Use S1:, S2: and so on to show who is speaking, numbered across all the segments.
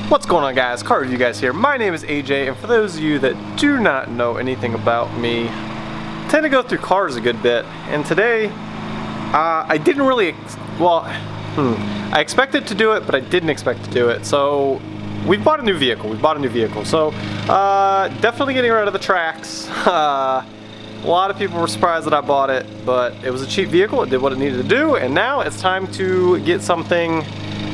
S1: What's going on, guys? Car Review Guys here. My name is AJ, and for those of you that do not know anything about me, I tend to go through cars a good bit. And today, I didn't really, I expected to do it, but I didn't expect to do it. So we bought a new vehicle. So definitely getting rid of the tracks. A lot of people were surprised that I bought it, but it was a cheap vehicle. It did what it needed to do, and now it's time to get something,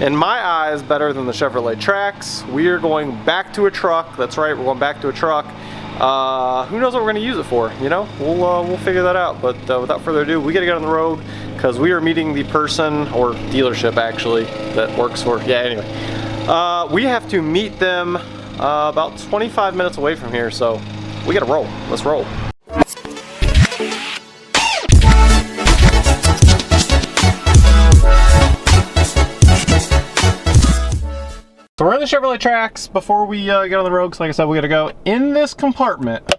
S1: in my eyes, better than the Chevrolet Trax. We are going back to a truck. That's right, we're going back to a truck. Who knows what we're going to use it for, you know? We'll figure that out. But without further ado, we got to get on the road because we are meeting the person, or dealership actually, that works for, anyway. We have to meet them about 25 minutes away from here, so we got to roll. Let's roll. So we're in the Chevrolet Trax. Before we get on the road, because like I said, we gotta go. In this compartment,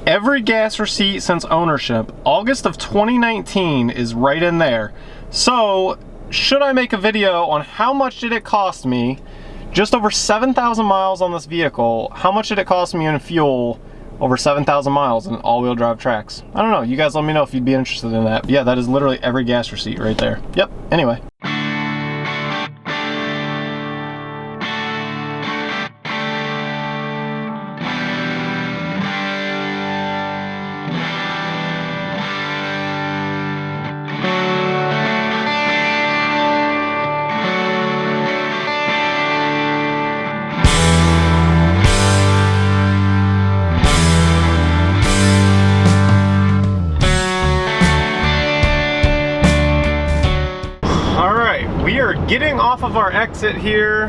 S1: every gas receipt since ownership, August of 2019, is right in there. So, should I make a video on how much did it cost me, just over 7,000 miles on this vehicle, how much did it cost me in fuel over 7,000 miles in all-wheel drive Trax? I don't know, you guys let me know if you'd be interested in that. But yeah, that is literally every gas receipt right there. Yep, anyway. Getting off of our exit here,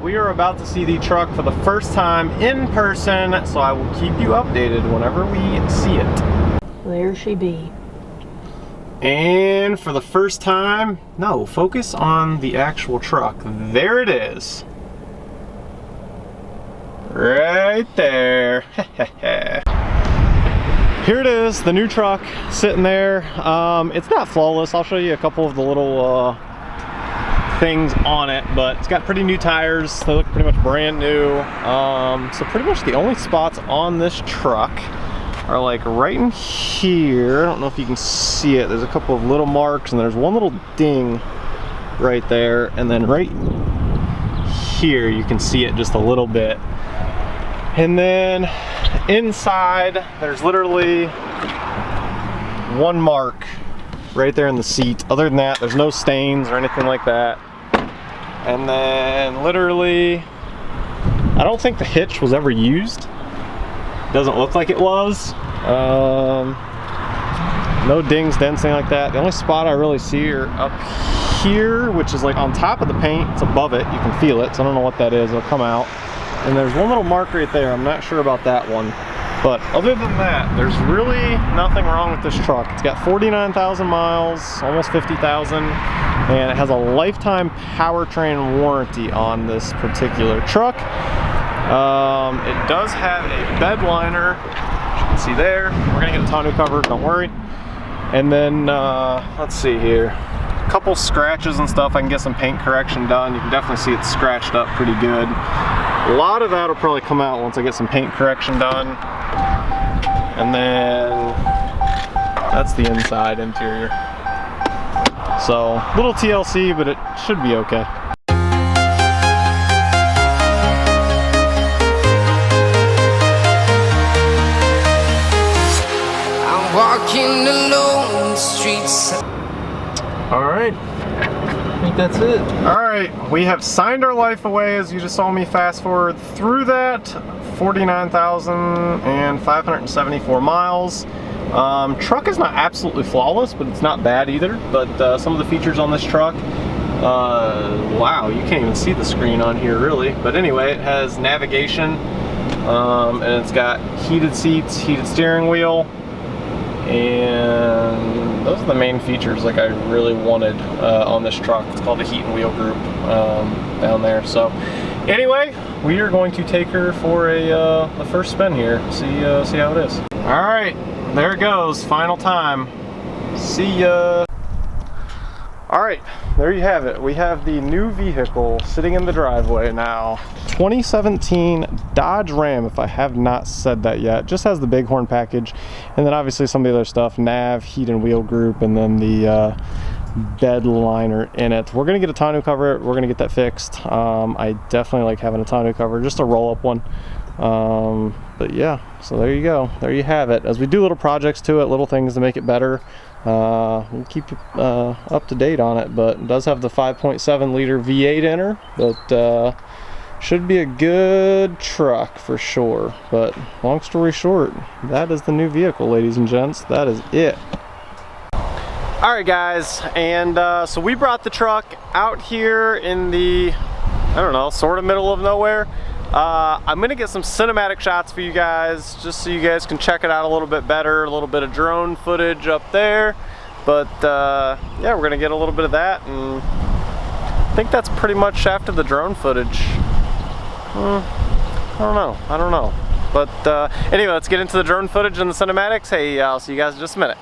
S1: we are about to see the truck for the first time in person, so I will keep you updated whenever we see it.
S2: There she be.
S1: And for the first time, no, focus on the actual truck. There it is. Right there. Here it is, the new truck sitting there. It's not flawless. I'll show you a couple of the little things on it, but it's got pretty new tires. They look pretty much brand new. So pretty much the only spots on this truck are like right in here. I don't know if you can see it. There's a couple of little marks, and there's one little ding right there, and then right here you can see it just a little bit. And then inside there's literally one mark right there in the seat. Other than that, there's no stains or anything like that. And then literally, I don't think the hitch was ever used. Doesn't look like it was. No dings, dents, anything like that. The only spot I really see are up here, which is like on top of the paint. It's above it, you can feel it, so I don't know what that is. It'll come out. And there's one little mark right there. I'm not sure about that one. But other than that, there's really nothing wrong with this truck. It's got 49,000 miles, almost 50,000, and it has a lifetime powertrain warranty on this particular truck. It does have a bed liner, as you can see there. We're gonna get a tonneau cover, don't worry. And then, let's see here. A couple scratches and stuff. I can get some paint correction done. You can definitely see it's scratched up pretty good. A lot of that will probably come out once I get some paint correction done. And then that's the inside interior. So little TLC, but it should be okay.
S3: I'm walking alone the streets.
S1: All right. I think that's it. All right, we have signed our life away, as you just saw me fast forward through that. 49,574 miles. Truck is not absolutely flawless, but it's not bad either. But some of the features on this truck, wow, you can't even see the screen on here really. But anyway, it has navigation, and it's got heated seats, heated steering wheel, and those are the main features like I really wanted on this truck. It's called the heat and wheel group down there. So anyway, we are going to take her for a first spin here, see how it is. All right, there it goes, final time. See ya. All right, there you have it. We have the new vehicle sitting in the driveway now. 2017 Dodge Ram, if I have not said that yet. Just has the Bighorn package, and then obviously some of the other stuff, nav, heat and wheel group, and then the bed liner in it. We're gonna get a tonneau cover. We're gonna get that fixed. I definitely like having a tonneau cover, just a roll-up one. But yeah, so there you go. There you have it. As we do little projects to it, little things to make it better, we'll keep you up to date on it. But it does have the 5.7 liter V8 in her, but should be a good truck for sure. But long story short, that is the new vehicle, ladies and gents. That is it. Alright guys, and so we brought the truck out here in the, I don't know, sort of middle of nowhere. I'm gonna get some cinematic shots for you guys, just so you guys can check it out a little bit better, a little bit of drone footage up there. But yeah, we're gonna get a little bit of that, and I think that's pretty much after the drone footage. I don't know. But anyway, let's get into the drone footage and the cinematics. Hey, I'll see you guys in just a minute.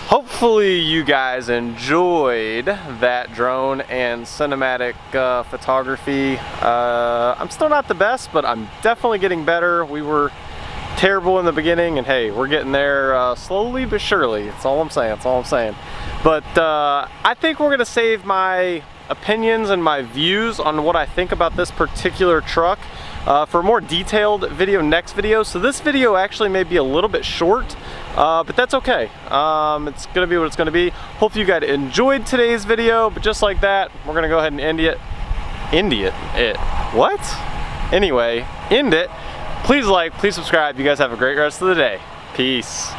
S1: Hopefully you guys enjoyed that drone and cinematic photography. I'm still not the best, but I'm definitely getting better. We were terrible in the beginning, and hey, we're getting there slowly but surely. That's all I'm saying. That's all I'm saying. But I think we're gonna save my opinions and my views on what I think about this particular truck for a more detailed video next video. So this video actually may be a little bit short, but that's okay. It's gonna be what it's gonna be. Hope you guys enjoyed today's video, but just like that, we're gonna go ahead and end it. What? Anyway, end it. Please like, please subscribe. You guys have a great rest of the day. Peace.